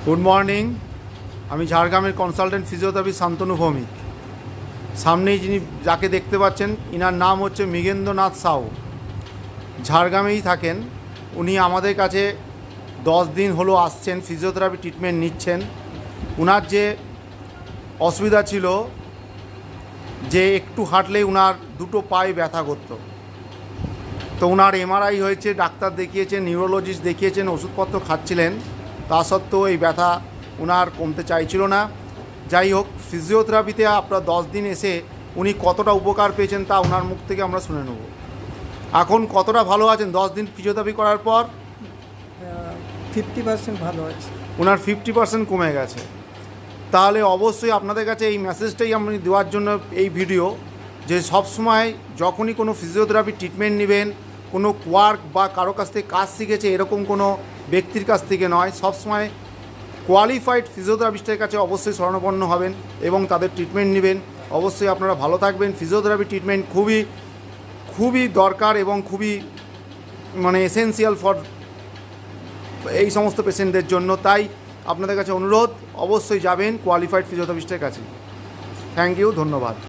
Good morning. আমি ঝাড়গ্রামের consultant physiotherapy Shantanu Bhowmik. সামনেই যিনি যাকে দেখতে পাচ্ছেন ইনার নাম হচ্ছে মৃগেন্দ্রনাথ সাউ। ঝাড়গ্রামেই থাকেন উনি। আমাদের কাছে 10 দিন হলো আসছেন, ফিজিওথেরাপি ট্রিটমেন্ট নিচ্ছেন। উনার যে অসুবিধা ছিল যে একটু হাঁটলেই উনার দুটো পায়ে ব্যথা করতো, তো উনার এমআরআই হয়েছে, ডাক্তার দেখিয়েছেন, নিউরোলজিস্ট দেখিয়েছেন, ওষুধপত্র খাচ্ছিলেন, তা সত্ত্বেও এই ব্যথা উনার কমতে চাইছিল না। যাই হোক, ফিজিওথেরাপিতে আপনার 10 দিন এসে উনি কতটা উপকার পেয়েছেন তা ওনার মুখ থেকে আমরা শুনে নেব। এখন কতটা ভালো আছেন 10 দিন ফিজিওথেরাপি করার পর? 50% ভালো আছে। ওনার 50% কমে গেছে। তাহলে অবশ্যই আপনাদের কাছে এই মেসেজটাই আমি দেওয়ার জন্য এই ভিডিও, যে সবসময় যখনই কোনো ফিজিওথেরাপি ট্রিটমেন্ট নেবেন, কোনো ওয়ার্ক বা কারো কাছ থেকে কাজ শিখেছে এরকম কোনো ব্যক্তির কাছ থেকে নয়, সবসময় কোয়ালিফাইড ফিজিওথেরাপিস্টের কাছে অবশ্যই শরণাপন্ন হবেন এবং তাদের ট্রিটমেন্ট নেবেন। অবশ্যই আপনারা ভালো থাকবেন। ফিজিওথেরাপি ট্রিটমেন্ট খুবই দরকার এবং খুবই এসেনশিয়াল ফর এই সমস্ত পেশেন্টদের জন্য। তাই আপনাদের কাছে অনুরোধ, অবশ্যই যাবেন কোয়ালিফাইড ফিজিওথেরাপিস্টের কাছে। থ্যাংক ইউ, ধন্যবাদ।